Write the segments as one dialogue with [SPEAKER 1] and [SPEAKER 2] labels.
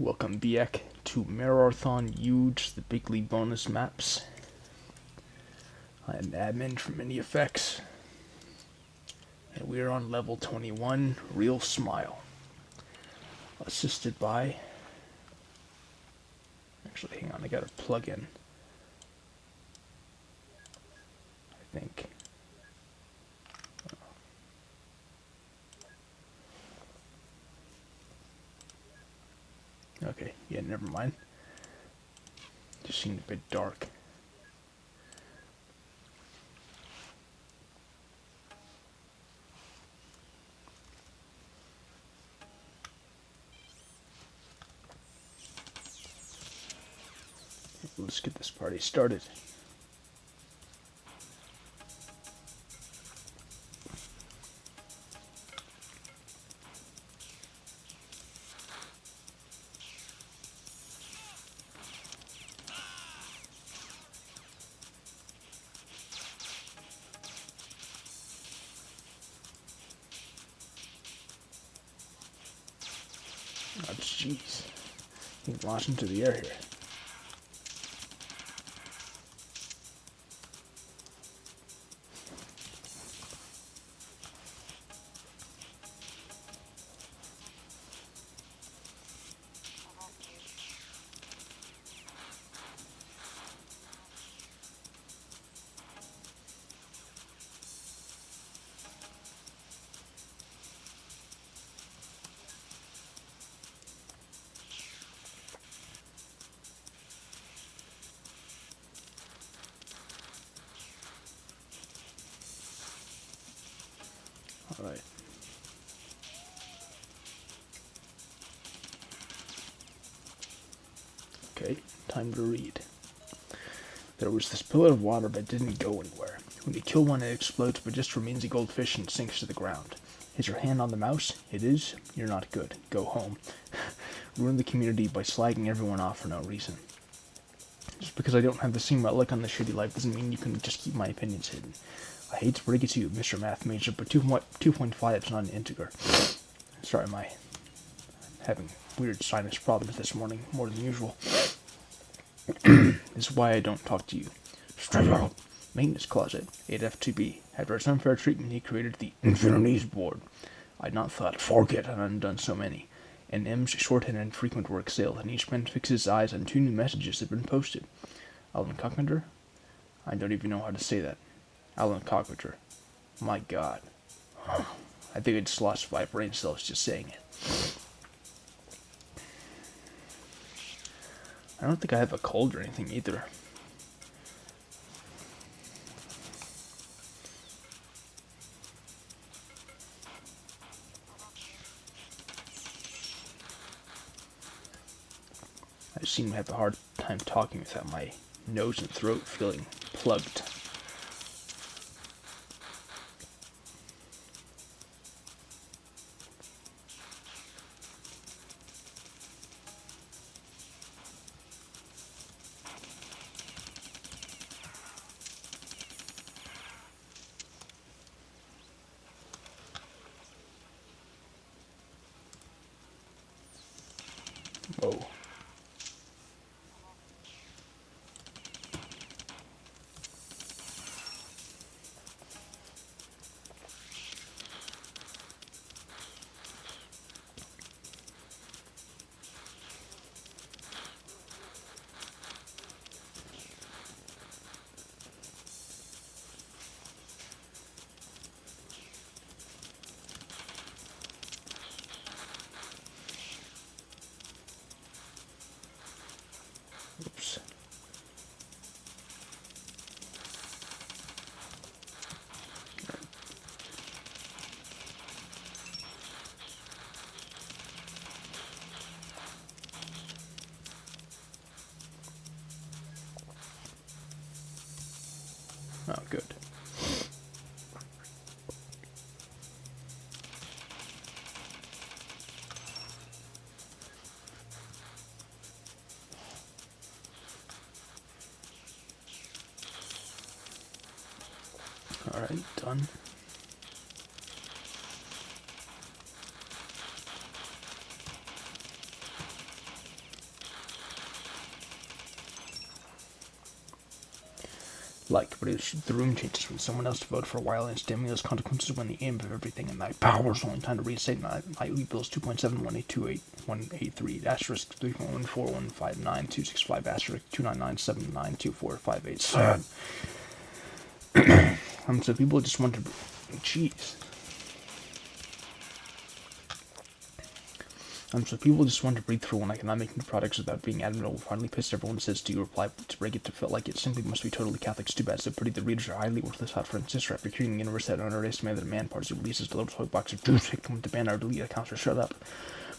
[SPEAKER 1] Welcome back to Mararthon Yuge, the Bigly bonus maps. I am admin from Mini Effects, and we are on level 21, Real Smile. Assisted by... Actually, hang on, I gotta plug in. I think. Okay, yeah, never mind. Just seemed a bit dark. Let's get this party started. Oh, jeez. He launched into the air here. Alright. Okay, time to read. There was this pillar of water but didn't go anywhere. When you kill one it explodes but just remains a goldfish and sinks to the ground. Is your hand on the mouse? It is? You're not good. Go home. Ruin the community by slagging everyone off for no reason. Just because I don't have the same outlook on the shitty life doesn't mean you can just keep my opinions hidden. I hate to break it to you, Mr. Math Major, but 2.5 is not an integer. Sorry, I'm having weird sinus problems this morning, more than usual. This is why I don't talk to you. Straight up. Maintenance closet, 8F2B. After its unfair treatment, he created the Infinities board. I'd not thought, forget, and undone so many. And M's shorthand and frequent work sale, and each man fixes his eyes on 2 new messages that have been posted. Alan Cockmander? I don't even know how to say that. Alan Cockmander. My god. I think I just lost 5 brain cells just saying it. I don't think I have a cold or anything either. I seem to have a hard time talking without my nose and throat feeling plugged. Whoa. Oops. Oh, good. Alright, done. Like, but the room changes when someone else voted for a while, and stimulus consequences when the aim of everything, and my powers only time to reinstate my nightly bills 2.71828.183 asterisk 3.14159.265 asterisk 299792458. Sad. So people just want to, jeez. So people just want to breathe through when I cannot make new products without being adamant. Will finally piss everyone says to you reply to break it to feel like it simply must be totally Catholic. It's too bad, so pretty. The readers are highly worthless, hot friends, sister after curing the universe that underestimated that a man parts releases the little toy box of juice, hit them to ban our delete accounts or shut up.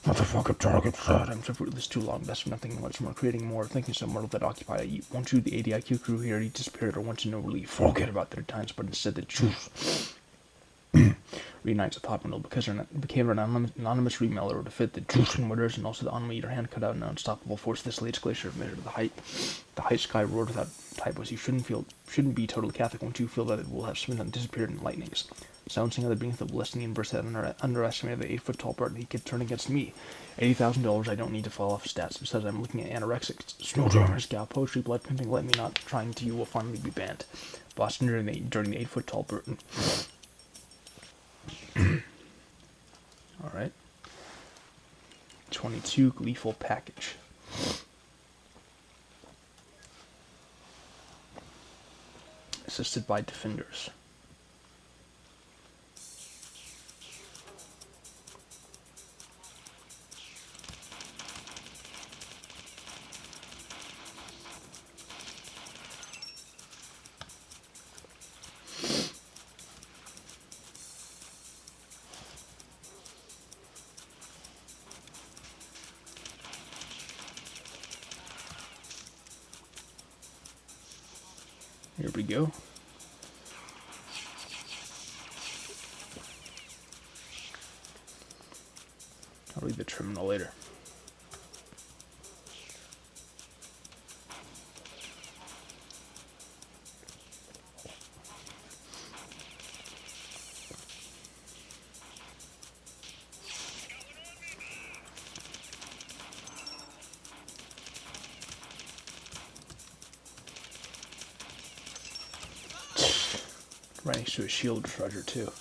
[SPEAKER 1] Motherfucker, target sad. I'm so fruitless too long. That's nothing much more. Creating more, thinking some mortal that occupy you. Won't you, the ADIQ crew here, eat disappeared or want to know relief? Forget about their times, but instead the juice. Reunites a thought bundle because it became an anonymous remailer to fit the juice and murders and also the unmeter hand cut out an unstoppable force. This latest glacier measured the height sky roared without typos. You shouldn't be totally Catholic once you feel that it will have spin and disappeared in lightnings. Silencing other beings that will lessen the universe that underestimated the 8-foot tall part he could turn against me. $80,000 I don't need to fall off stats. Besides, I'm looking at anorexics. Snowdroppers, gal, poetry, blood pimping, let me not trying to you will finally be banned. Boston during the 8-foot tall Burton. Alright. 22 gleeful package. Assisted by defenders. Here we go. I'll read the terminal later. Right next to a shield treasure too.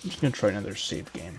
[SPEAKER 1] I'm just gonna try another save game.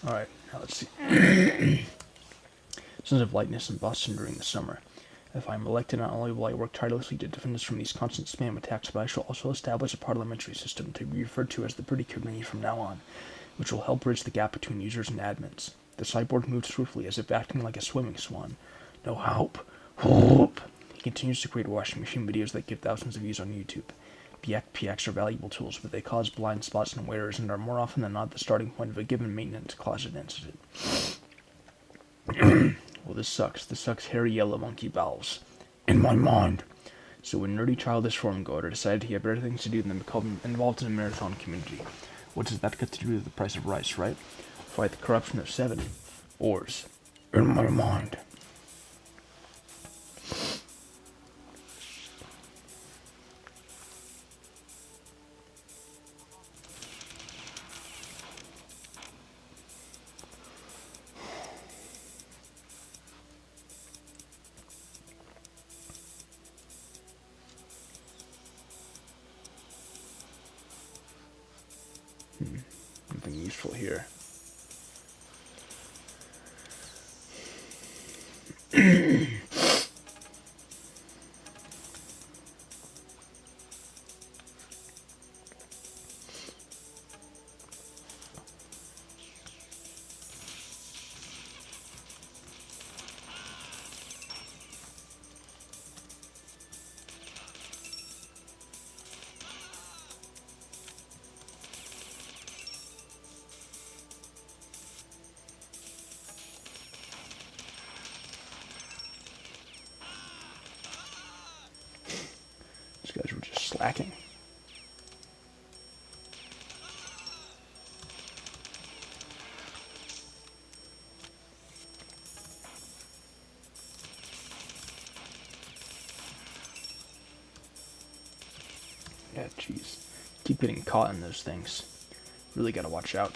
[SPEAKER 1] Alright, now let's see. Sons of Lightness in Boston during the summer. If I am elected, not only will I work tirelessly to defend us from these constant spam attacks, but I shall also establish a parliamentary system to be referred to as the Pretty Committee from now on, which will help bridge the gap between users and admins. The cyborg moved swiftly, as if acting like a swimming swan. No help. Help. He continues to create washing machine videos that get thousands of views on YouTube. PX are valuable tools, but they cause blind spots in wearers and are more often than not the starting point of a given maintenance closet incident. Well, this sucks. This sucks hairy yellow monkey bowels. In my mind. So when nerdy childish form goater decided he had better things to do than become involved in a Mararthon community. What does that got to do with the price of rice, right? Fight the corruption of 7 oars. In my mind. Nothing useful here. These guys were just slacking. Yeah, jeez. Keep getting caught in those things. Really gotta watch out.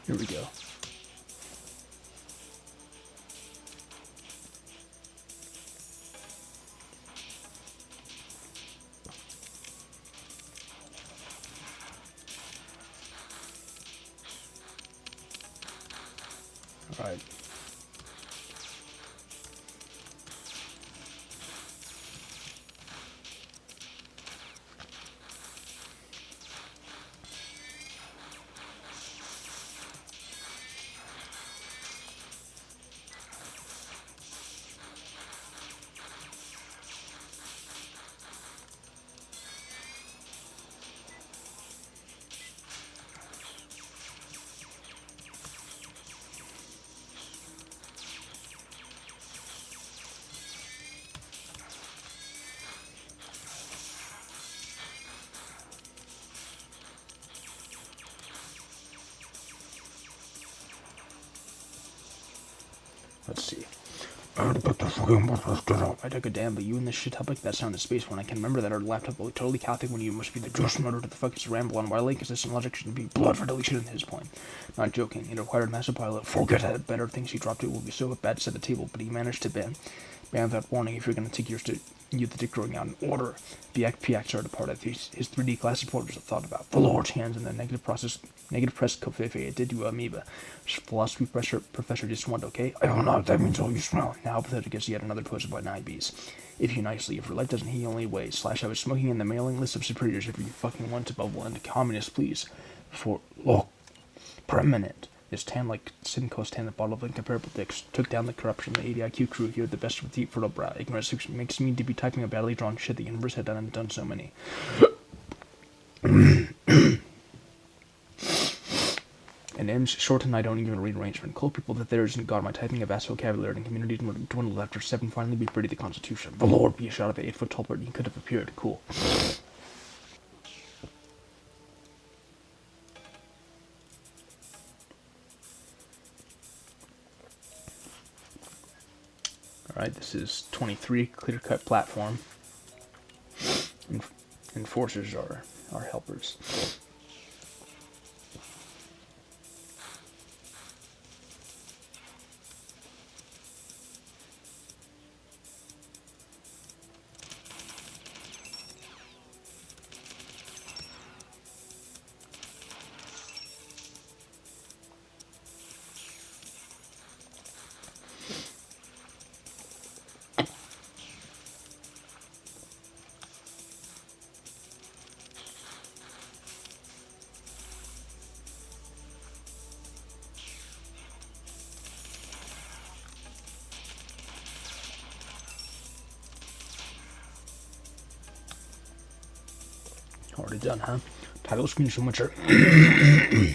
[SPEAKER 1] Here we go. All right. Let's see. I took a damn, but you and this shit topic, that sounded space when I can remember that our laptop will be totally Catholic when you must be the just murder to the fuck is ramble on why inconsistent logic shouldn't be blood for deletion in his point. Not joking, it required massive pilot. Forget it, better things he dropped it will be so bad set the table, but he managed to ban without warning if you're gonna take yours to you the dick growing out in order. The PX are departed. His 3D class supporters have thought about the Lord's hands and the negative press covfefe it did to amoeba. Philosophy professor just went, okay? I don't know, that means all you smell. Now pathetic as yet another post about 9Bs. If you nicely, if your life doesn't heal only way, / I was smoking in the mailing list of superiors if you fucking want to bubble into communist, please. For look, permanent. This tan like Simcoe's tan, the bottle of incomparable dicks, took down the corruption. The 80 IQ crew here, the best with deep fertile brow. Ignorance makes me to be typing a badly drawn shit the universe had done and done so many. And M's short and I don't even read arrangement. Call people that there isn't God. My typing of vast vocabulary and community dwindled after 7 finally be pretty the Constitution. The Lord be a shot of 8 foot tall bird. He could have appeared. Cool. Alright, this is 23, clear-cut platform. Enforcers are helpers. Already done, huh? Title screens so much are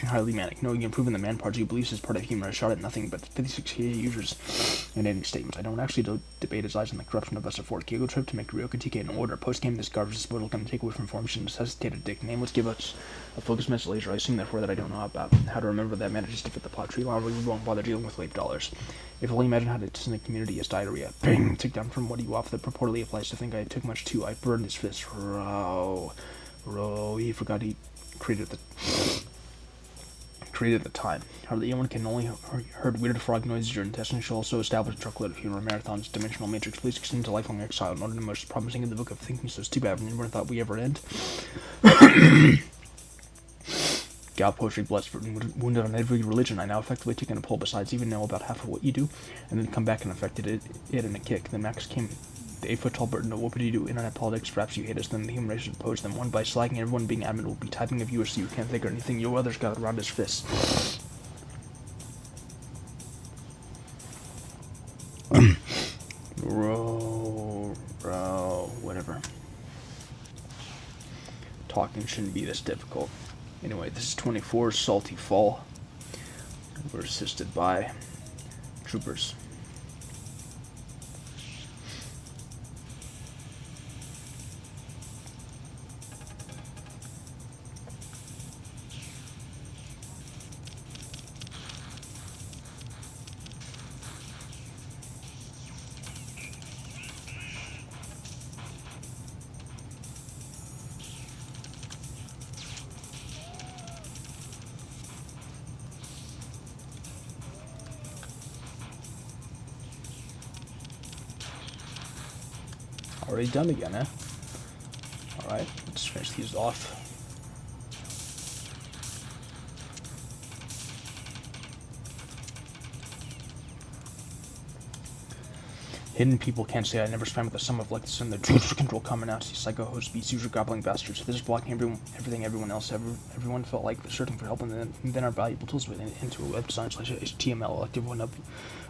[SPEAKER 1] highly manic. Knowing improving the man parts you believe is part of humor. I shot at nothing but 56k users and ending statements. I don't actually debate his eyes on the corruption of us a 4 Gigo trip to make Ryoka TK in order. Post-game, this garbage disposal can take away from formation. Necessitated dick. Name let's give us a focus message laser. I assume therefore that I don't know about how to remember that manages to fit the plot tree line where we won't bother dealing with late dollars. If only imagine how to the community as diarrhea. Bing! Took down from what you off that purportedly applies to think I took much too. I burned his fist. He forgot he created the time. Hardly anyone can only heard weird frog noises. Your intestines should also establish a truckload of humor. Marathon's dimensional matrix. Please extend to lifelong exile. Not the most promising in the book of thinking, so it's too bad. Never thought we ever end. Gal poetry, blessed, wounded on every religion. I now effectively taken a pull. Besides, even know about half of what you do, and then come back and affected it in a kick. Then Max came. The 8-foot-tall burden of what would you do? Internet politics, perhaps you hate us, then the human race should oppose them. One by slagging everyone being adamant will be typing of you so you can't think or anything. You others got around his fists. Whatever. Talking shouldn't be this difficult. Anyway, this is 24 Salty Fall. We're assisted by troopers. Already done again, eh? Alright, let's finish these off. Hidden people can't say I never spam with the sum of like this and the truth for control common out. Psycho host beats user gobbling bastards. This is blocking everything everyone else. Everyone felt like searching for help, and then our valuable tools went into a web design / HTML. Elective one up,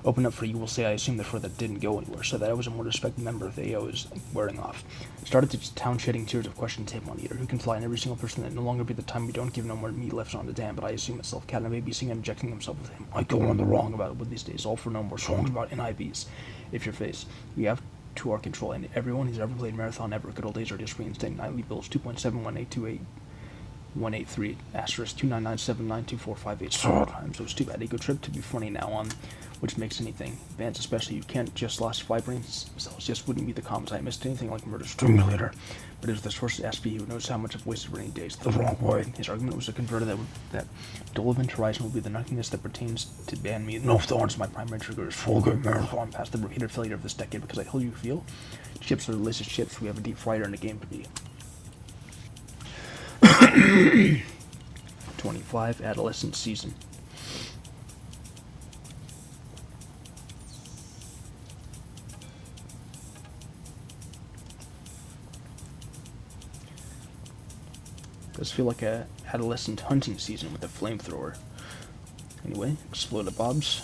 [SPEAKER 1] open up for you will say I assume therefore that didn't go anywhere. So that I was a more respected member of the AO is wearing off. Started to town shedding tears of questions hit one eater. Who can fly, and every single person that no longer be the time we don't give no more meat left on the dam, but I assume myself cat and a baby seeing injecting himself with him. I go on the wrong about it with these days, all for no more songs about NIVs. If your face. We have to our control, and everyone who's ever played Marathon ever, good old days are just reinstating nightly bills 2.71828.183 asterisk 299792458. So I'm so stupid. Ego trip to be funny now on which makes anything. Bands especially, you can't just lost 5 brain cells, just wouldn't be the comments. I missed anything like murder stimulator, but it was the source SB who knows how much I've wasted rainy days the wrong way. His argument was a converter that Dolevin Horizon will be the nothingness that pertains to ban me. No thorns, my primary trigger is full good Marathon past the repeated failure of this decade because I told you feel. Chips are the delicious chips. We have a deep fryer in the game to be. 25 Adolescent Season. Does feel like a adolescent hunting season with a flamethrower. Anyway, exploded bobs.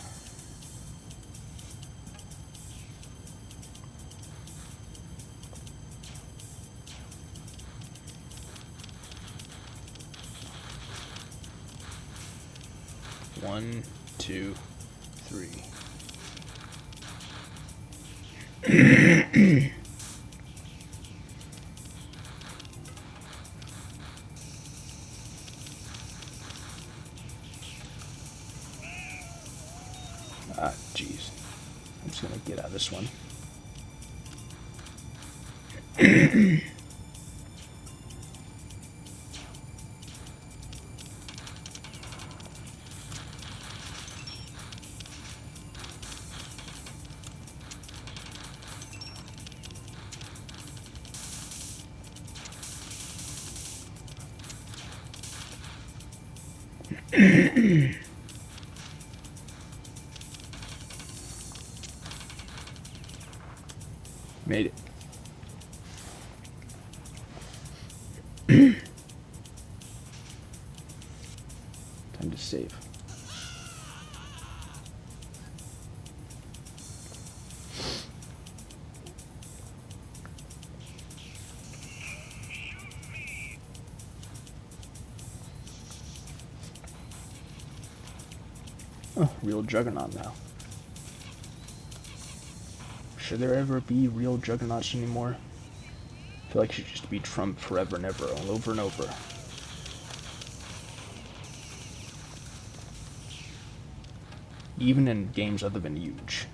[SPEAKER 1] One, two, three. Ah, jeez. I'm just gonna get out of this one. Made it. Time to save. Oh, real Juggernaut now. Should there ever be real Juggernauts anymore? I feel like it should just be Trump forever and ever, all over and over. Even in games other than Yuge.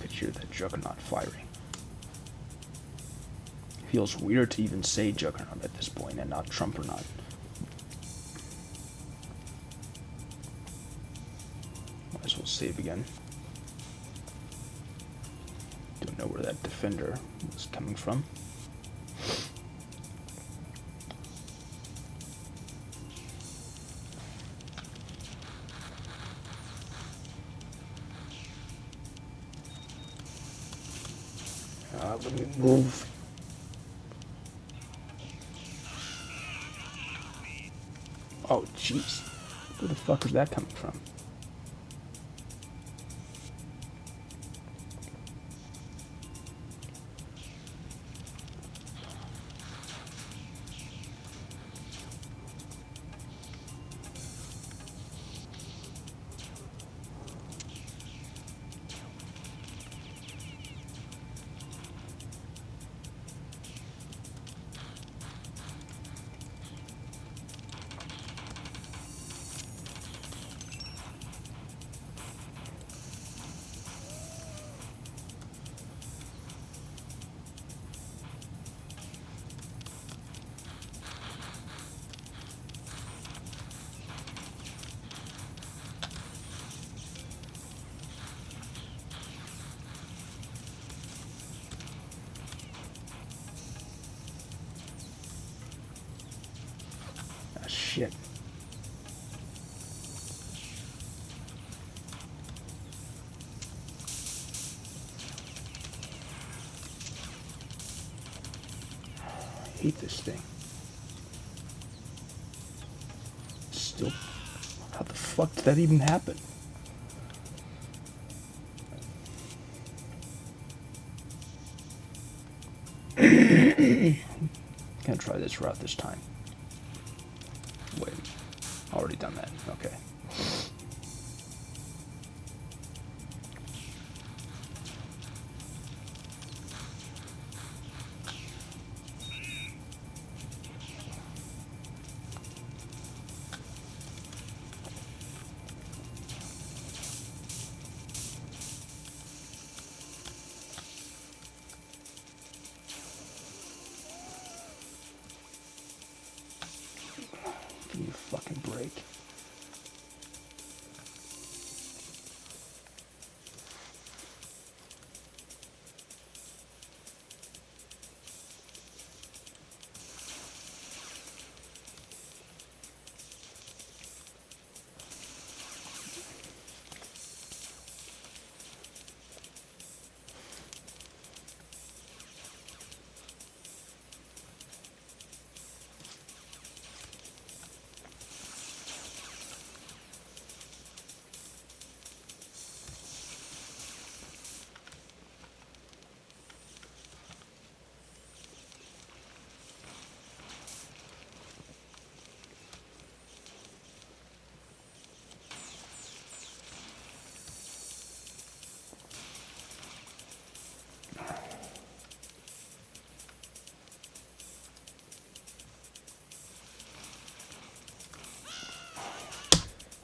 [SPEAKER 1] Picture that Juggernaut firing. Feels weird to even say Juggernaut at this point and not Trump or not. Might as well save again. Don't know where that defender was coming from. Let me move. Oh, jeez. Where the fuck is that coming from? Ah, shit. I hate this thing. Still, how the fuck did that even happen? Gonna try this route this time. Wait, already done that. Okay. Give me a fucking break.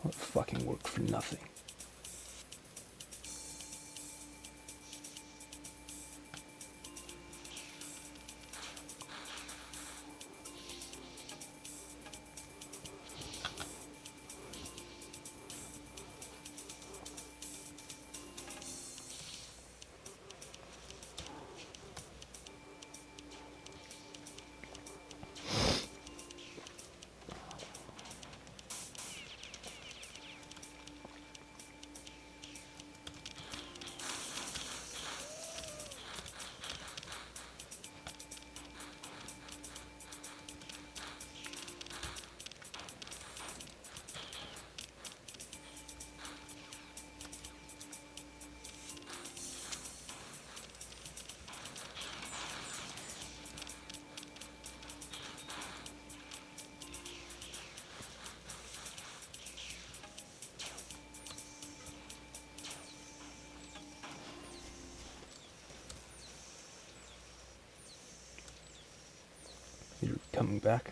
[SPEAKER 1] Well, it fucking worked for nothing. coming back?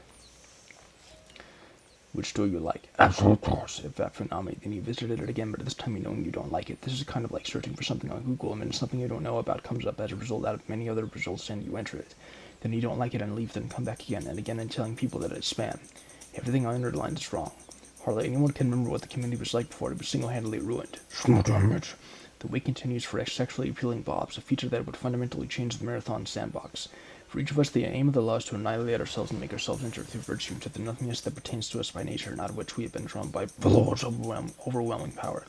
[SPEAKER 1] Which door you like? Absolute course. If that Funami, then you visited it again, but this time you know you don't like it. This is kind of like searching for something on Google, and then something you don't know about comes up as a result out of many other results, and you enter it. Then you don't like it and leave, then come back again and telling people that it's spam. Everything I underlined is wrong. Hardly anyone can remember what the community was like before it was single-handedly ruined. So damage. The wait continues for sexually appealing bobs, a feature that would fundamentally change the Mararthon sandbox. For each of us, the aim of the law is to annihilate ourselves and make ourselves enter through virtue into the nothingness that pertains to us by nature, not of which we have been drawn by the Lord's overwhelming power.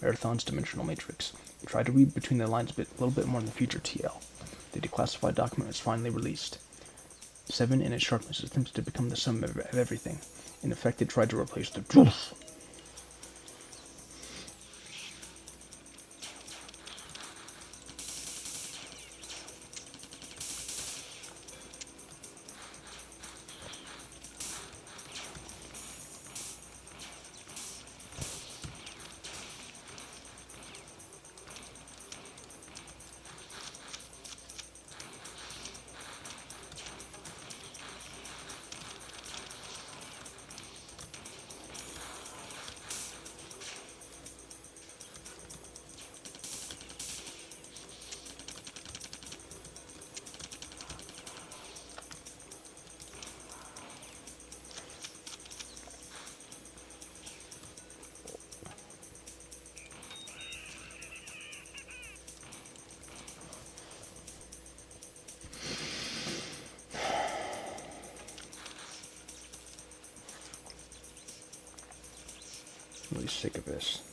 [SPEAKER 1] Mararthon's dimensional matrix. Try to read between the lines a little bit more in the future, TL. The declassified document is finally released. 7 in its sharpness attempted to become the sum of everything. In effect, it tried to replace the truth. I'm really sick of this.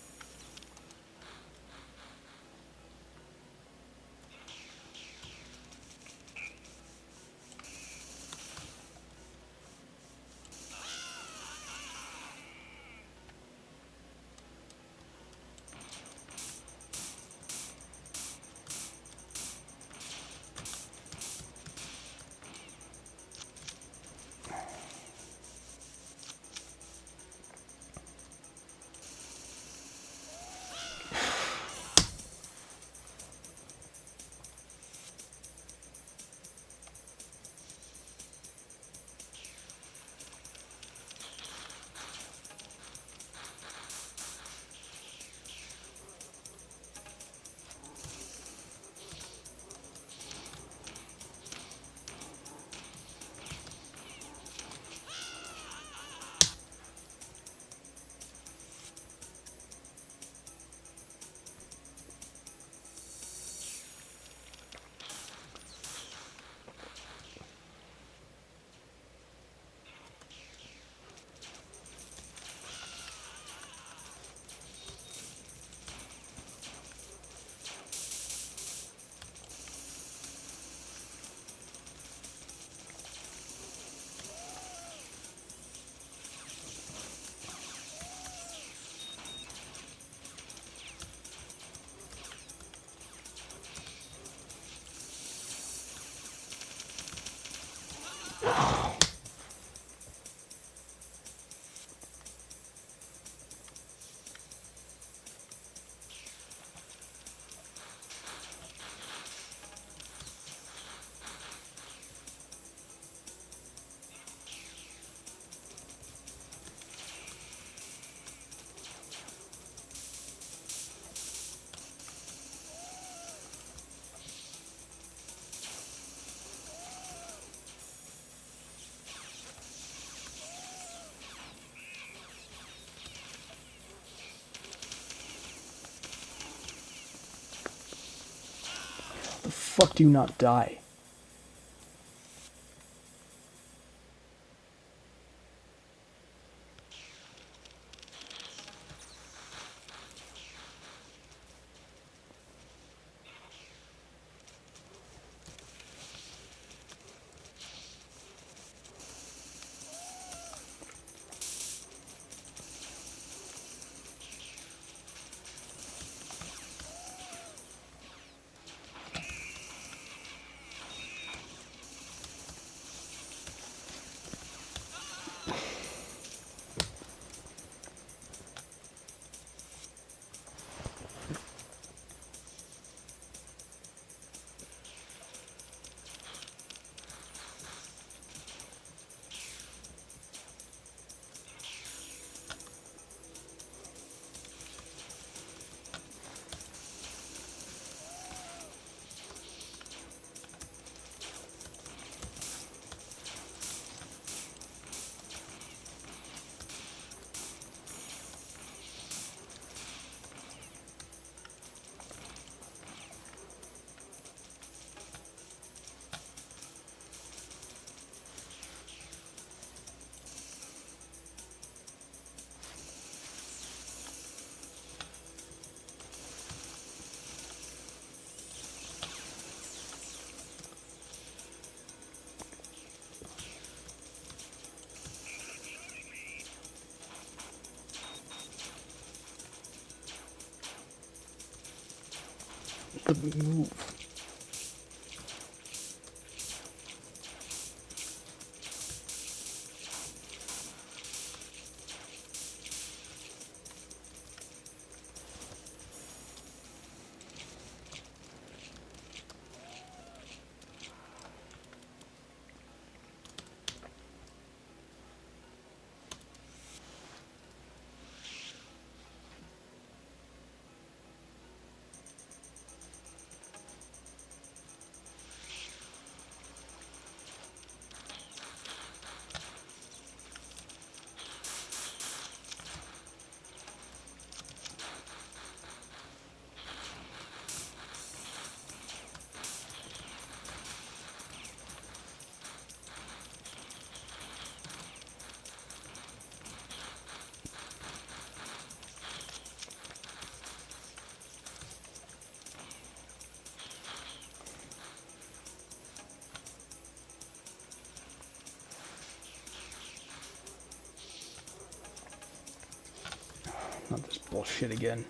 [SPEAKER 1] The fuck do you not die? Let me move. Not this bullshit again.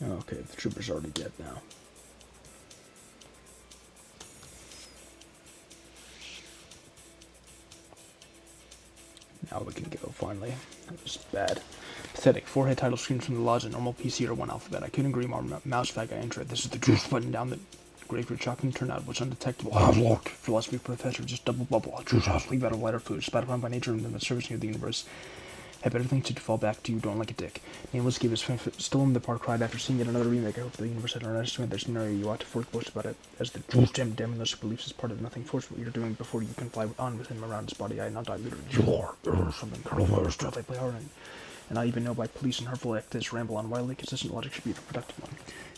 [SPEAKER 1] Okay, the trooper's already dead now. Now we can go, finally. That was bad. Pathetic. 4 head title screens from the laws of normal PC or 1 alphabet. I couldn't agree more. Mouse fag, I enter it. This is the juice button down the grapefruit shotgun turned out was undetectable. Look. Philosophy professor, just double bubble. Juice house, leave out of lighter food. Spider-Man by nature and the servicing of the universe. Have better things to fall back to you, don't like a dick. Nameless gave his still in the park cried after seeing yet another remake. I hope the universe had underestimated their scenario. You ought to boast about it as the juice gem damnless beliefs is part of nothing. Force what you're doing before you can fly on with him around his body. I not diluted. You are something. Colonel Motors, I play hard and I even know by police and hurtful actors ramble on wildly consistent logic should be a productive one.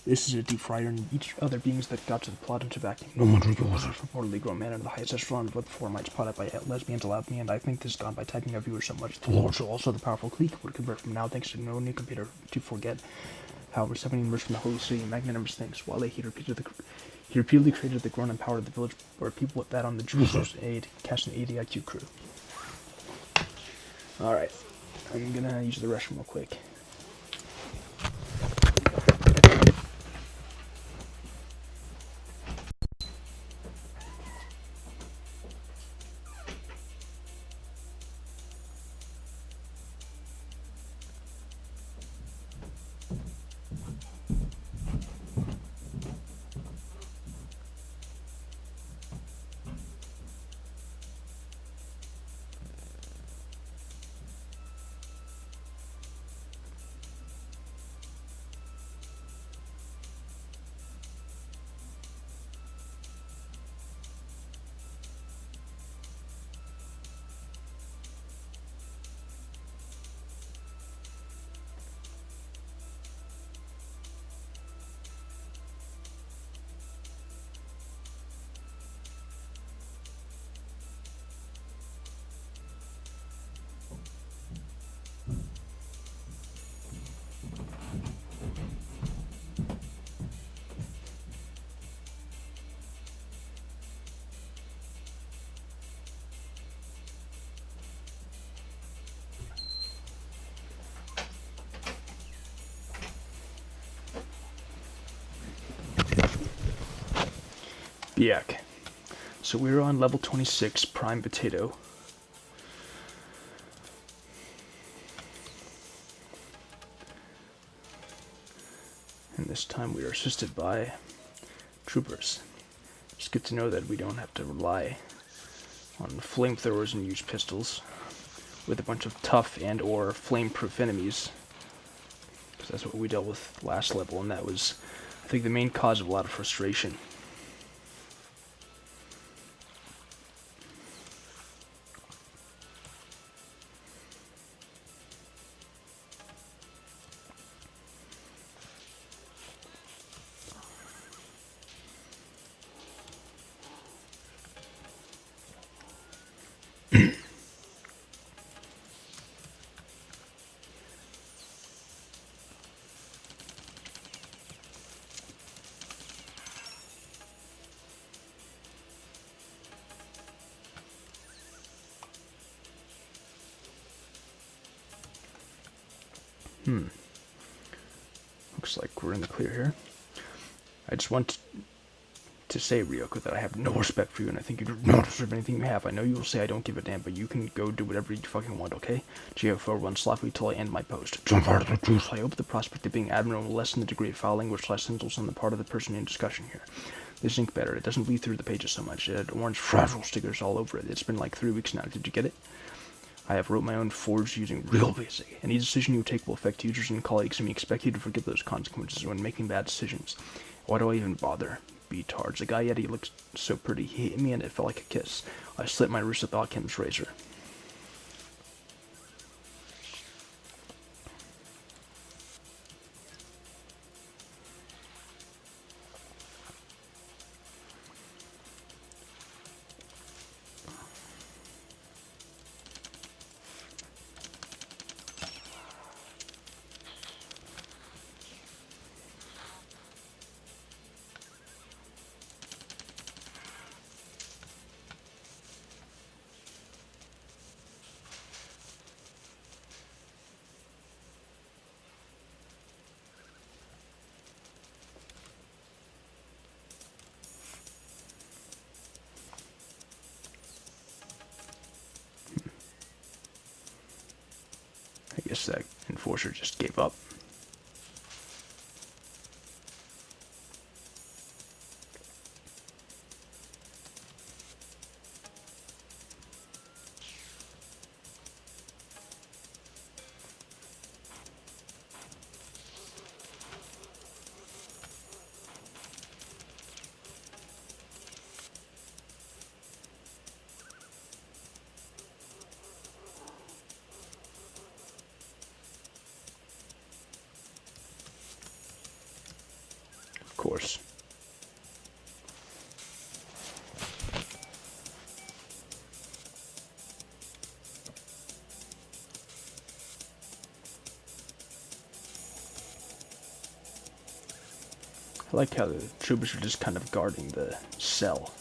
[SPEAKER 1] This is a deep fryer in each other beings that got to the plot into vacuum. No wonder you was a reportedly grown man under the highest echelon of what the four mites plotted by lesbians allowed me, and I think this is gone by typing our viewers so much. The Lord, so also the powerful clique would convert from now thanks to no new computer to forget. However, 7 emerged from the holy city, magnanimous things. While he repeatedly created the grown and powered of the village where people with that on the Jerusalem's aid cast an ADIQ crew. Alright, I'm gonna use the restroom real quick. Biak. So we're on level 26, Prime Potato. And this time we are assisted by troopers. It's good to know that we don't have to rely on flamethrowers and use pistols with a bunch of tough and or flame-proof enemies. Because that's what we dealt with last level, and that was, I think, the main cause of a lot of frustration. Looks like we're in the clear here. I just want to say, Ryoko, that I have no respect for you, and I think you do not deserve anything you have. I know you will say I don't give a damn, but you can go do whatever you fucking want, okay? GFO runs sloppily till I end my post. Jump out of the juice. I hope the prospect of being admiral will lessen the degree of foul language / sentence on the part of the person in discussion here. This ink better. It doesn't bleed through the pages so much. It had orange fragile stickers all over it. It's been like 3 weeks now. Did you get it? I have wrote my own forge using real basic. Any decision you take will affect users and colleagues, and we expect you to forgive those consequences when making bad decisions. Why do I even bother? Betards. The guy Yeti looks so pretty. He hit me and it felt like a kiss. I slit my wrist with Alchem's razor. I guess that enforcer just gave up. Of course. I like how the troopers are just kind of guarding the cell.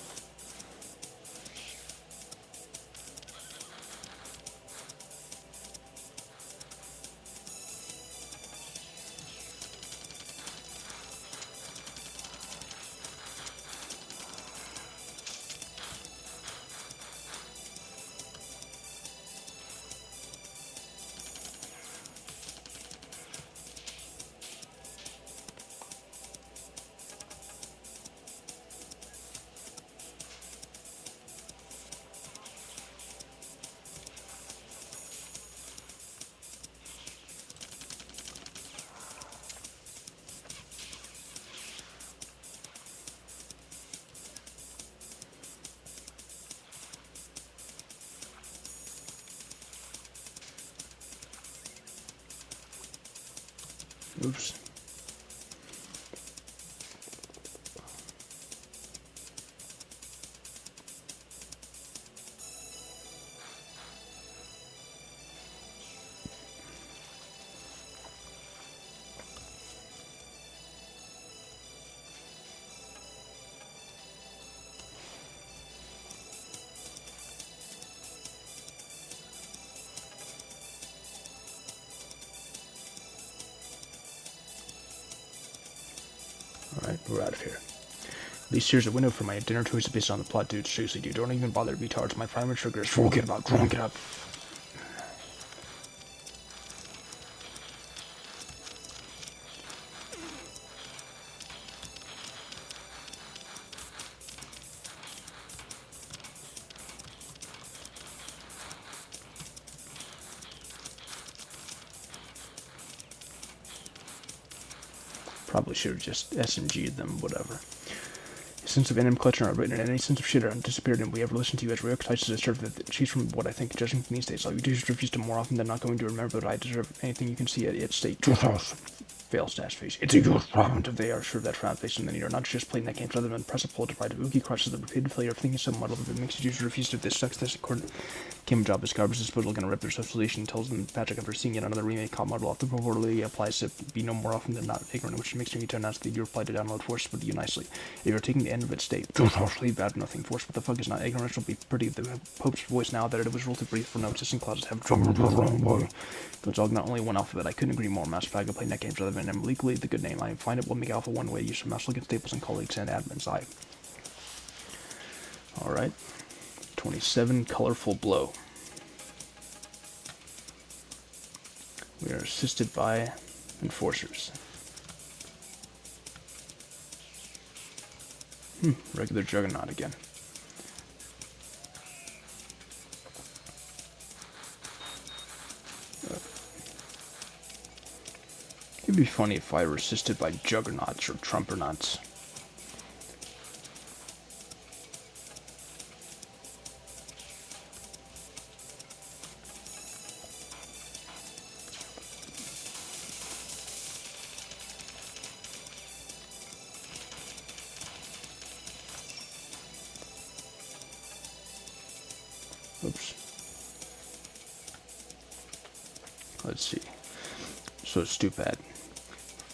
[SPEAKER 1] Oops. Alright, we're out of here. At least here's a window for my dinner choice based on the plot, dude. Seriously, dude, don't even bother to be tards. My primary trigger is forget about drunk it up. Probably should have just SMG'd them, whatever. A sense of enemy collection are written, and any sense of shit are disappeared, and we have listened to you as real-touches deserve that she's from what I think, judging from these days. All you do is refuse to more often than not going to remember, but I deserve anything you can see at stake. Fail stash face. It's a huge problem if they are sure of that round face, and then you're not just playing that game rather than press a pull to ride. Yuge crushes the repeated failure of thinking so muddled that it makes you refuse to this sucks this according game job is garbage disposal gonna rip their socialization tells them Patrick after seeing yet another remake cop model off the purportedly applies to be no more often than not ignorant, which makes me to announce that you reply to download force with you nicely. If you're taking the end of its state, leave bad nothing force. What the fuck is not ignorance will be pretty the Pope's voice now that it was ruled to breathe for no existing clauses have it's all not only one alphabet. I couldn't agree more. Master Fago play net games rather than legally the good name. I find it will make alpha one way use from mouse against staples and colleagues and admins. Alright. 27 colorful blow. We are assisted by enforcers. Regular juggernaut again. It'd be funny if I were assisted by juggernauts or trumpernauts. Oops. Let's see. So stupid.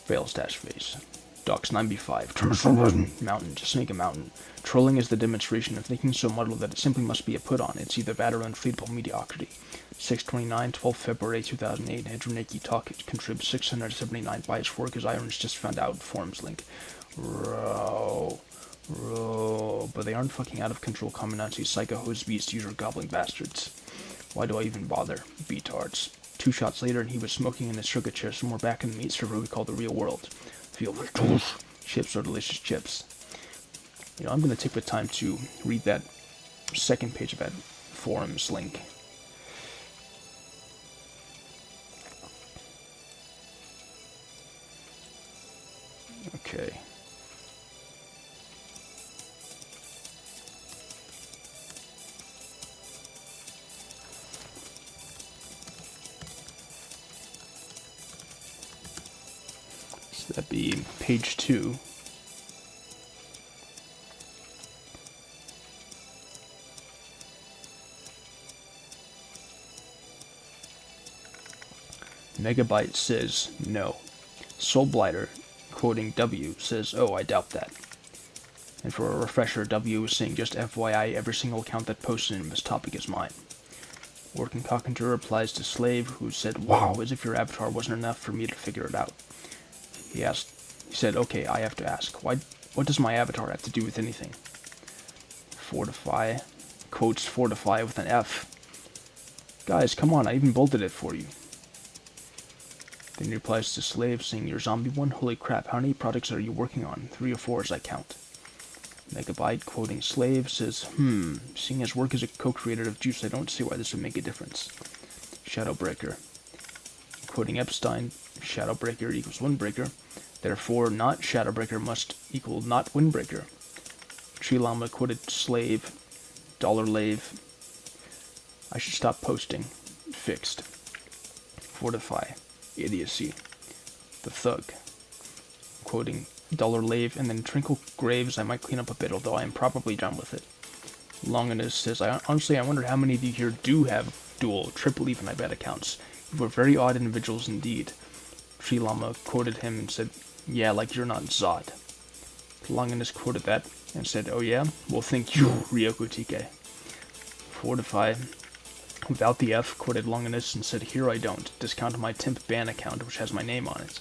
[SPEAKER 1] Fail stash phase. Docks 9b5. Mountain. Just make a mountain. Trolling is the demonstration of thinking so muddled that it simply must be a put on. It's either that or unfeasible mediocrity. 629, 12 February 2008. Hedroniki Talk contributes 679 bytes for because Irons just found out forums link. Row. But they aren't fucking out of control common Nazi psycho hose beast user gobbling bastards. Why do I even bother? Betards. 2 shots later, and he was smoking in his sugar chair somewhere back in the meat server we call the real world. Feel the tools. Chips are delicious chips. You know, I'm going to take the time to read that second page of that forums link. Okay. So that'd be page 2. Megabyte says no. Soulblighter, quoting W, says, oh, I doubt that. And for a refresher, W is saying, just FYI, every single account that posted in this topic is mine. Working Carpenter replies to Slave, who said, wow, as if your avatar wasn't enough for me to figure it out. He said, okay, I have to ask, what does my avatar have to do with anything? Fortify, quotes Fortify with an F. Guys, come on, I even bolted it for you. Then he replies to Slave, saying, you're zombie one? Holy crap, how many projects are you working on? 3 or 4 as I count. Megabyte, quoting Slave, says, seeing as work as a co-creator of Juice, I don't see why this would make a difference. Shadowbreaker, quoting Epstein, Shadowbreaker equals Windbreaker, therefore not Shadowbreaker must equal not Windbreaker. Tree Llama quoted Slave, $lave, I should stop posting. Fixed. Fortify, idiocy. The Thug, quoting $lave, and then Trinkle Graves, I might clean up a bit, although I am probably done with it. Longinus says, honestly, I wonder how many of you here do have dual, triple, even I bet accounts. You are very odd individuals indeed. Tree Llama quoted him and said, yeah, like you're not Zod. Longinus quoted that and said, oh yeah? Well, thank you, Ryoko TK. Fortify, without the F, quoted Longinus and said, here I don't. Discount my temp ban account, which has my name on it.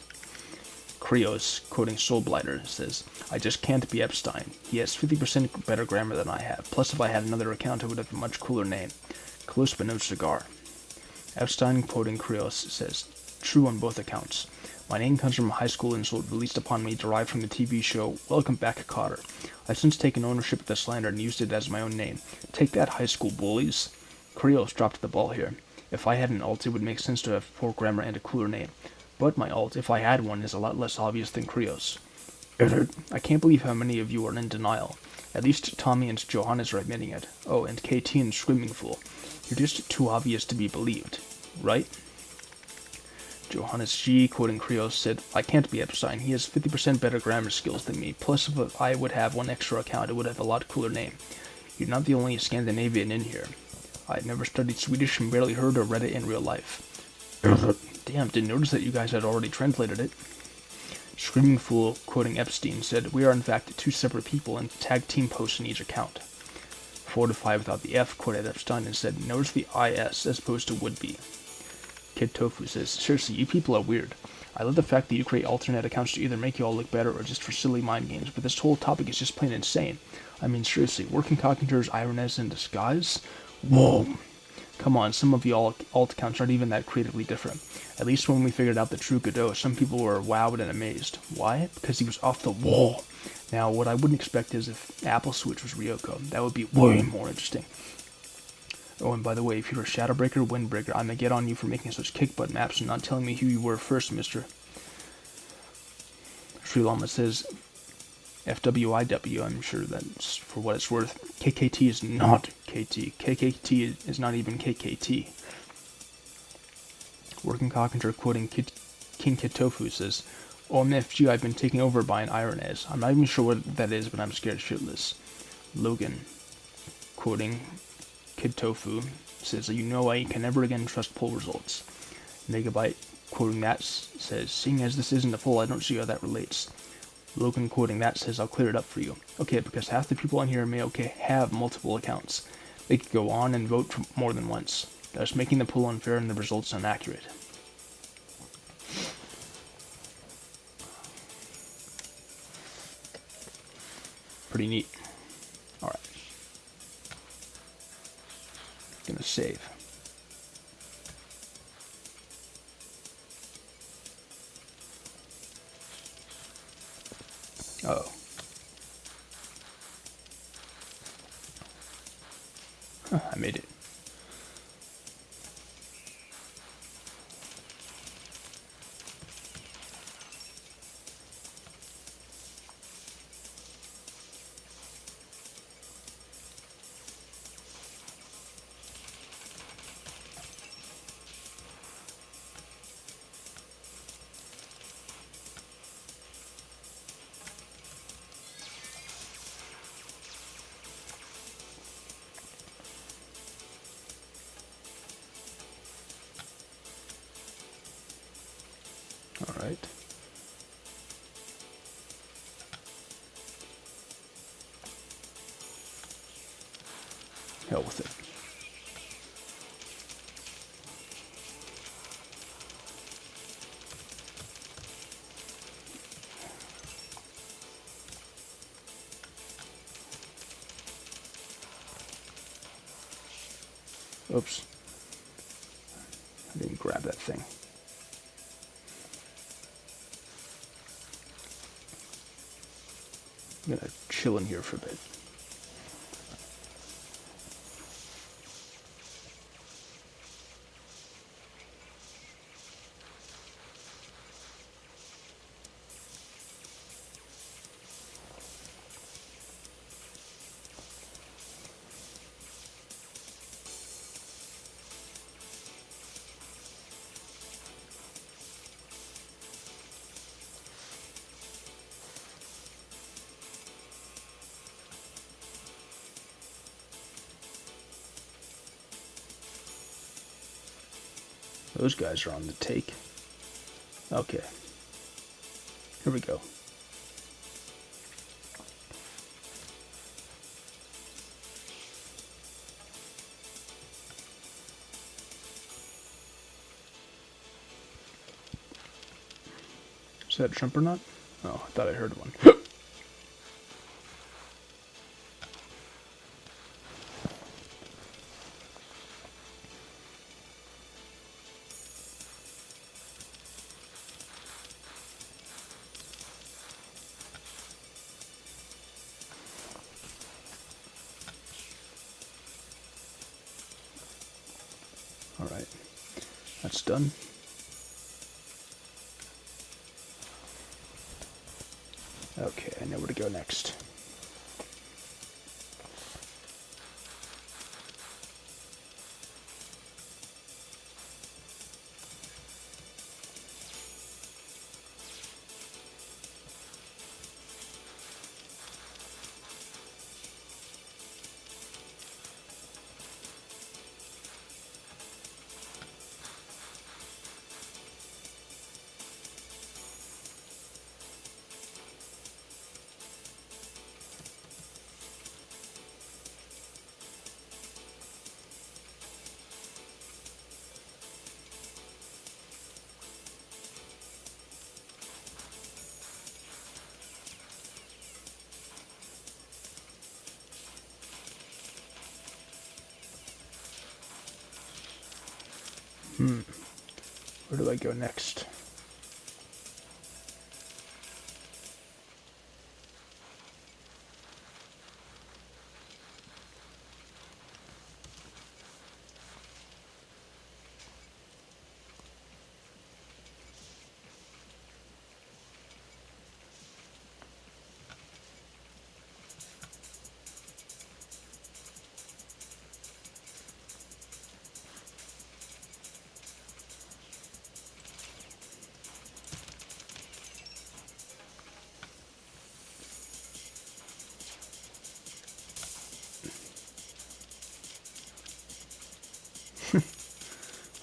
[SPEAKER 1] Krios, quoting Soulblighter, says, I just can't be Epstein. He has 50% better grammar than I have. Plus, if I had another account, it would have a much cooler name. Close but no cigar. Epstein, quoting Krios, says, true on both accounts. My name comes from a high school insult released upon me derived from the TV show Welcome Back, Kotter. I've since taken ownership of the slander and used it as my own name. Take that, high school bullies. Krios dropped the ball here. If I had an alt, it would make sense to have poor grammar and a cooler name. But my alt, if I had one, is a lot less obvious than Krios. I can't believe how many of you are in denial. At least Tommy and Johannes are admitting it. Oh, and KT and Screaming Fool. You're just too obvious to be believed, right? Johannes G, quoting Krios, said, I can't be Epstein. He has 50% better grammar skills than me. Plus, if I would have one extra account, it would have a lot cooler name. You're not the only Scandinavian in here. I've never studied Swedish and barely heard or read it in real life. Damn, didn't notice that you guys had already translated it. Screaming Fool, quoting Epstein, said, we are in fact 2 separate people and tag team posts in each account. Fortify without the F, quoted Epstein and said, notice the IS as opposed to would be. Kid Tofu says, seriously, you people are weird. I love the fact that you create alternate accounts to either make you all look better or just for silly mind games, but this whole topic is just plain insane. I mean, seriously, working Cockingers, Ironess in disguise? Whoa. Come on, some of y'all alt accounts aren't even that creatively different. At least when we figured out the true Godot, some people were wowed and amazed. Why? Because he was off the wall. Now, what I wouldn't expect is if Apple Switch was Ryoko. That would be way more interesting. Oh, and by the way, if you're a Shadowbreaker, Windbreaker, I'm gonna get on you for making such kick-butt maps and not telling me who you were first, mister. Sri Lama says, FWIW, I'm sure that's for what it's worth. KKT is not KT. KKT is not even KKT. Working Carpenter, quoting King Kitofu, says, OMFG, I've been taken over by an Ironess. I'm not even sure what that is, but I'm scared shitless. Logan, quoting Kid Tofu, says, you know I can never again trust poll results. Megabyte, quoting that, says, seeing as this isn't a poll, I don't see how that relates. Logan, quoting that, says, I'll clear it up for you. Okay, because half the people on here may have multiple accounts. They could go on and vote for more than once, thus making the poll unfair and the results inaccurate. Pretty neat. Alright. Gonna save. Oh. Huh, I made it. Alright. Hell with it. Oops. I didn't grab that thing. I'm gonna chill in here for a bit. Those guys are on the take. Okay. Here we go. Is that a jumper nut? Oh, I thought I heard one. Alright. That's done. Okay, I know where to go next. Where do I go next?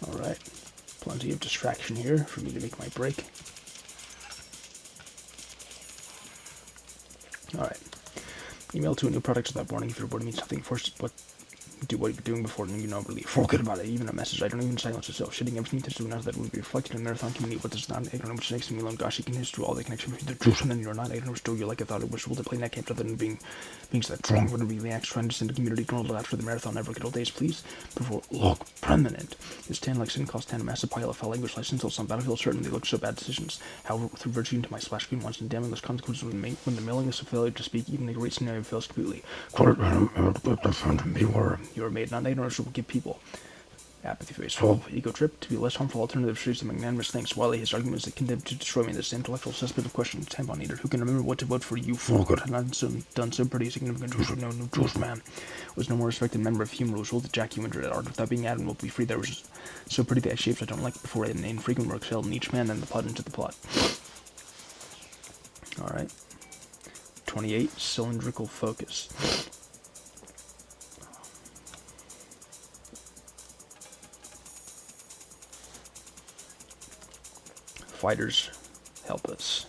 [SPEAKER 1] Alright, plenty of distraction here for me to make my break. Alright, email to a new product without warning. If your board means nothing, force what Do what you're doing before and relief. Forget about it. Even a message. I don't even silence itself. Shitting everything to do now that would be reflected in Marathon community. What does not ignorant which makes me alone. Gosh, you can do all the connection between the truth and then you're not ignorant. Still, you like I thought it was. Will to play that camp rather than being so that strong wouldn't be reacts trying to send a community normal after the Marathon. Never good old days, please. Before look permanent. This 10 like sin cost 10 a massive pile of foul language license until some battlefield certainly look so bad decisions. However, through virtue into my splash screen once and damning those consequences when the willingness of failure to speak even the great scenario fails completely. You are made not ignorant will give people apathy face. Ego trip to be less harmful alternative series of magnanimous things. Wally his arguments that condemn to destroy me in this intellectual assessment of questions. Tampon eater who can remember what to vote for you for good and done so pretty significant no Jewish man was no more respected member of human rules to Jack you entered at art without being admirably free. There was so pretty that shapes I don't like before an infrequent works held in each man and the plot into the plot. Alright. 28 cylindrical focus. Fighters help us.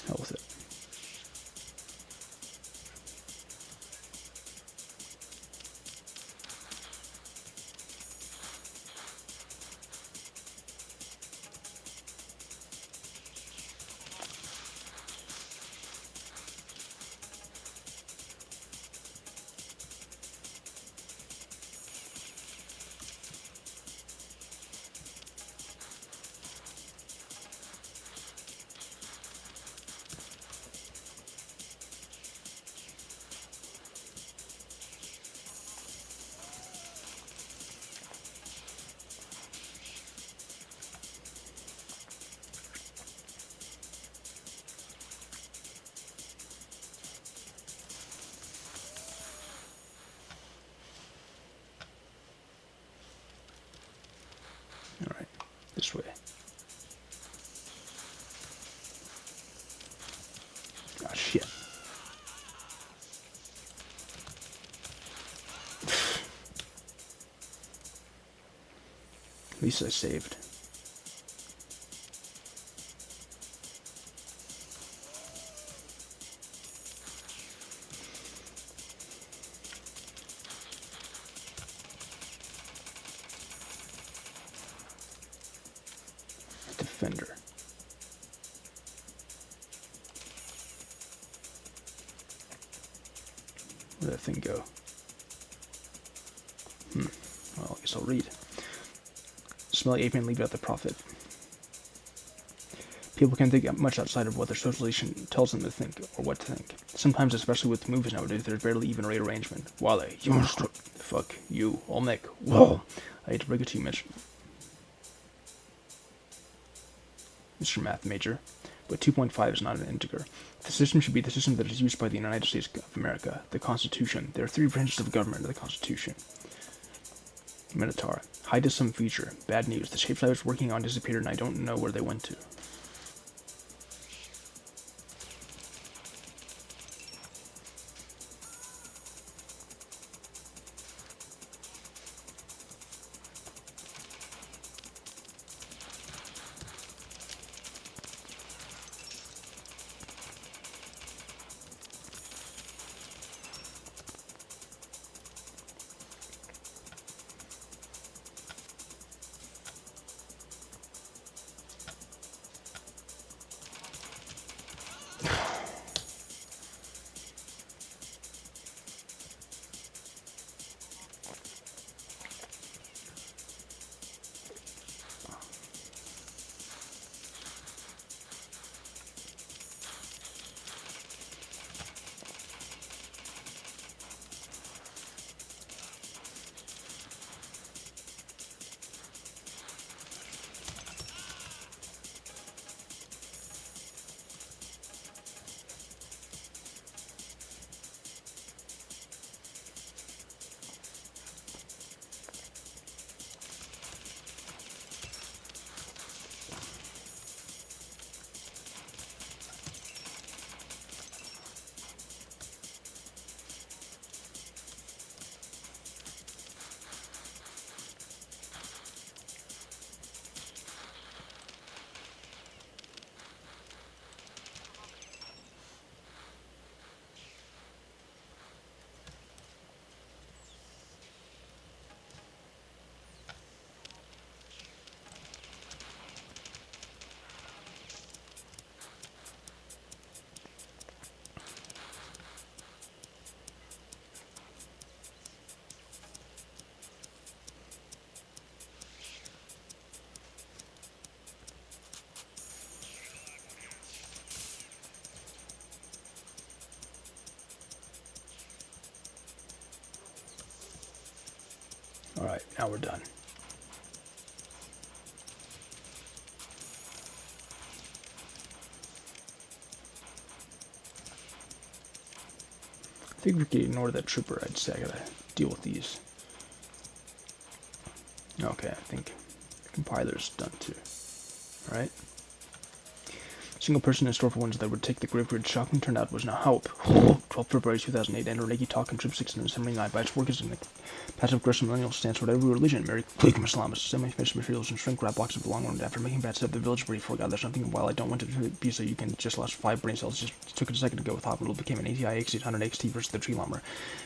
[SPEAKER 1] Hell with it. Alright, this way. Ah, shit. At least I saved. Defender. Where'd that thing go? Well, I guess I'll read. Smelly ape man leave out the prophet. People can't think much outside of what their socialization tells them to think, or what to think. Sometimes, especially with movies nowadays, there's barely even rearrangement. Wale, you fuck you, Olmec, whoa. I hate to break it to you, Mr. Math Major, but 2.5 is not an integer. The system should be the system that is used by the United States of America, the Constitution. There are 3 branches of government of the Constitution. Minotaur. Hide is some feature. Bad news. The shapes I was working on disappeared and I don't know where they went to. now we're done. I think we can ignore that trooper. I gotta deal with these. Okay, I think the compiler's done too. Alright. Single person in store for ones that would take the grip grid shocking turned out was no help. 12 February 2008, enter Nike Talk and Trip 6 and 79 by its workers in the passive aggressive millennial stance for whatever religion, Mary Quakum Islamists, semi-finished materials and shrink wrap blocks of the long run. After making bad stuff, the village where you forgot there's something. While I don't want it to be so you can just lost 5 brain cells, just took it a second to go with hospital, became an ATI X800 XT versus the tree llama,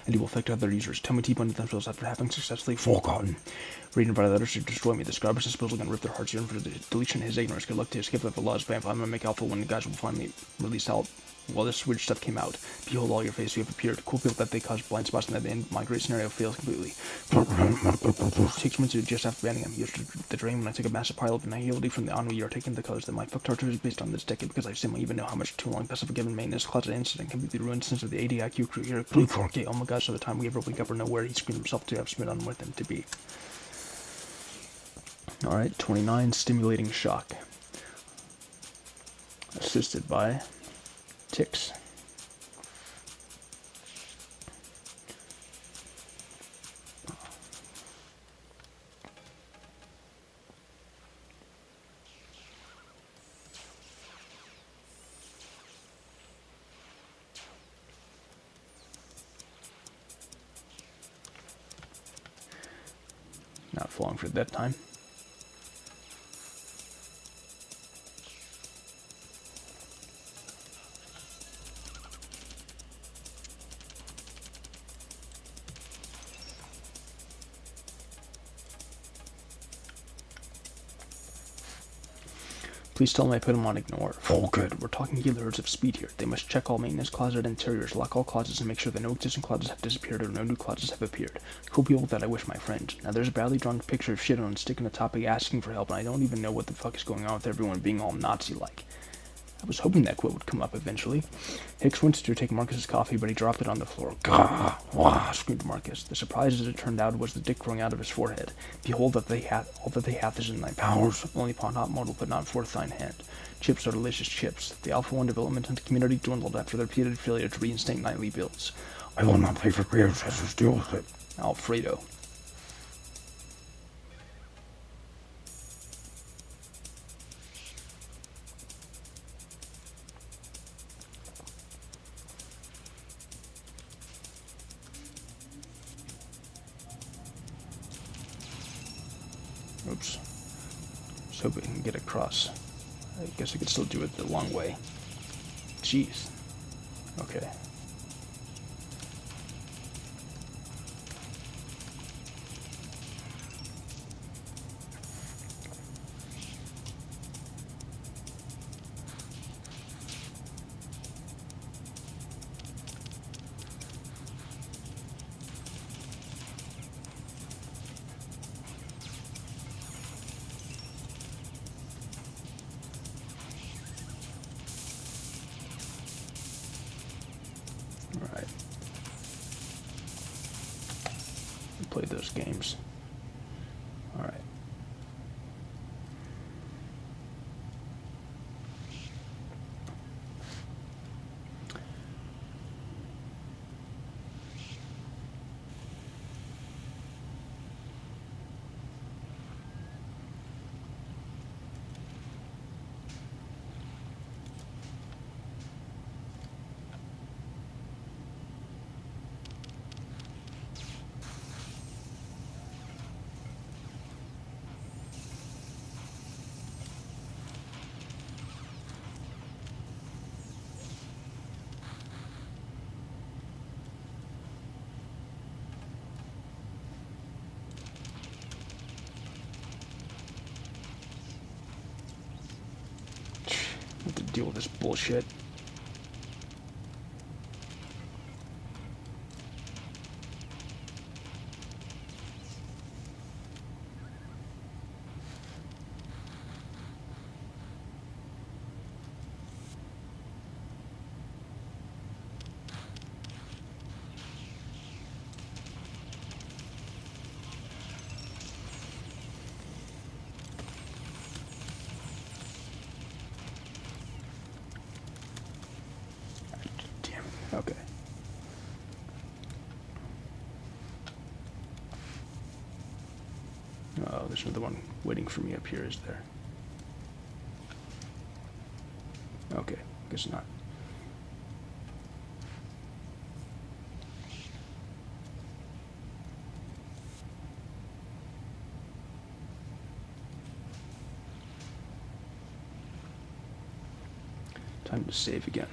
[SPEAKER 1] and it will affect other users. Tell me T-Bunny themselves after having successfully forgotten. Reading about others to destroy me, this garbage disposal gonna rip their hearts yearn for the deletion of his ignorance. Good luck to escape the laws, vamp. I'm gonna make alpha when the guys will finally release out. While this weird stuff came out, behold all your face, you have appeared. Cool people that they cause blind spots and that the end my great scenario fails completely. 6 months just after banning him, used the drain when I took a massive pile of annihility from the ennui are taking the colors that my fucked is based on this decade because I simply even know how much too long passive given maintenance closet incident completely ruined since of the ADIQ crew here. Okay, oh my gosh, so the time we ever wake up or know where he screamed himself to have spit on with him to be. Alright, 29, stimulating shock. Assisted by ticks. Not falling for that time. Please tell them I put them on ignore. Oh, good. We're talking kilohertz of speed here. They must check all maintenance closet interiors, lock all closets, and make sure that no existing closets have disappeared or no new closets have appeared. Cool people that I wish my friend. Now, there's a badly drawn picture of shit on a stick in a topic asking for help, and I don't even know what the fuck is going on with everyone being all Nazi-like. I was hoping that quote would come up eventually. Hicks went to take Marcus's coffee, but he dropped it on the floor. Gah! Wah! Screamed Marcus. The surprise, as it turned out, was the dick growing out of his forehead. Behold, all that they hath is in thy powers, only upon hot mortal, but not forth thine hand. Chips are delicious chips. The Alpha 1 development and community dwindled after their repeated failure to reinstate nightly bills. I will not pay for predecessors, deal with it. Alfredo. Oops. Let's hope we can get across. I guess I could still do it the long way. Jeez. Okay. Alright. Play those games. Alright. Have to deal with this bullshit. Okay. Oh, there's another one waiting for me up here, is there? Okay, guess not. Time to save again.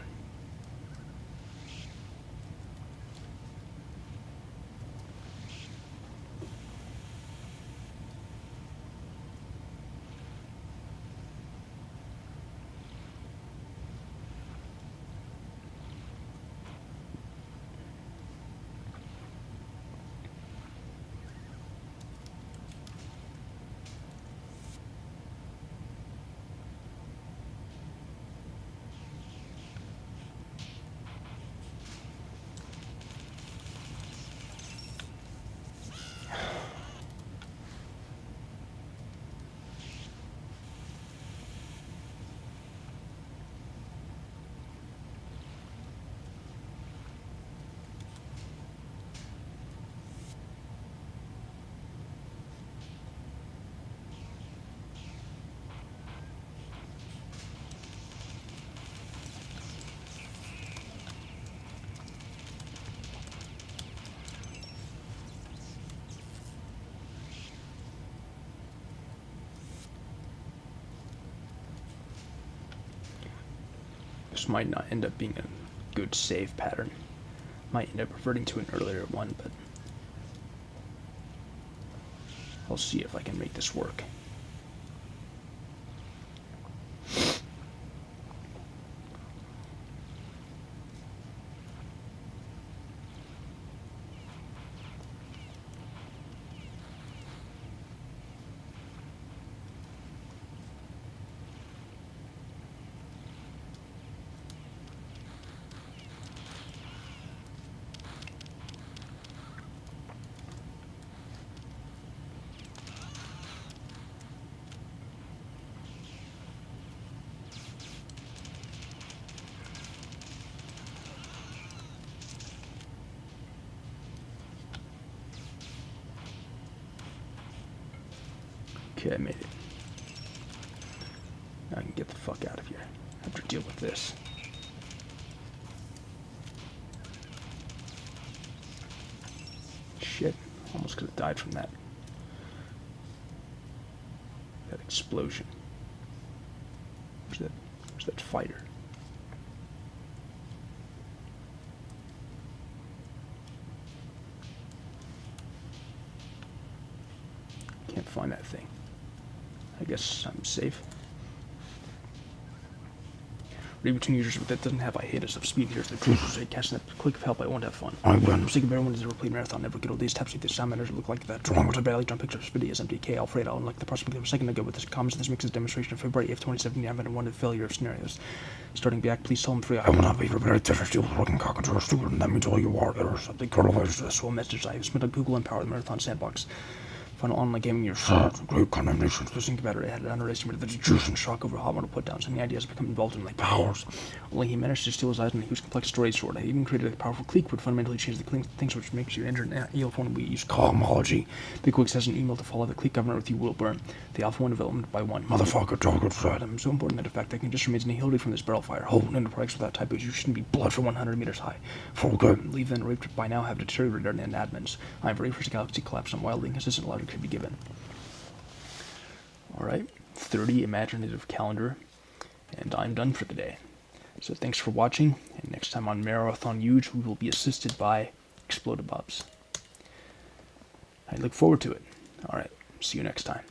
[SPEAKER 1] This might not end up being a good save pattern. Might end up reverting to an earlier one, but I'll see if I can make this work. Okay, I made it. Now I can get the fuck out of here. I have to deal with this. Shit. Almost could have died from that. That explosion. Where's that fighter? Can't find that thing. I guess I'm safe. Read between users that doesn't have I hate us of speed. Here's the truth. Say, casting that click of help, I won't have fun. I'm sick of everyone who's ever played Marathon. Never get all these taps like this. Sound matters look like that. Wrong with a barely drawn picture of Spidey MTK. Alfred, I'll unlike the prospect of a second ago with this comments. This makes a demonstration of February 8th, 2017. I've been one of failure of scenarios. Starting back, please tell him free. I will not be prepared to steal the fucking cock into a stupid, and that means all you are. There's something coronavirus to this whole message. I have spent on Google and Power the Marathon Sandbox. Final online gaming your great condemnation. Just think about it. I had underestimated the juice and shock over hot model put downs, and the ideas become involved in like powers. Only he managed to steal his eyes in a huge complex storage sword. I even created a powerful clique would fundamentally change the things which makes you injured and alpha one we use cosmology. The Quicks has an email to follow the clique governor with you will burn. The alpha one development by one. Motherfucker, dog threat. I'm so important that in fact I can just remains annihilated from this barrel fire. Hold into products without typos. You shouldn't be blood for 100 meters high. For good. Leave then raped by now have deteriorated and admins. I am ready for the galaxy collapse and wildly inconsistent logic should be given. Alright, 30 imaginative calendar, and I'm done for the day. So thanks for watching, and next time on Mararthon Yuge, we will be assisted by Explodabobs. I look forward to it. Alright, see you next time.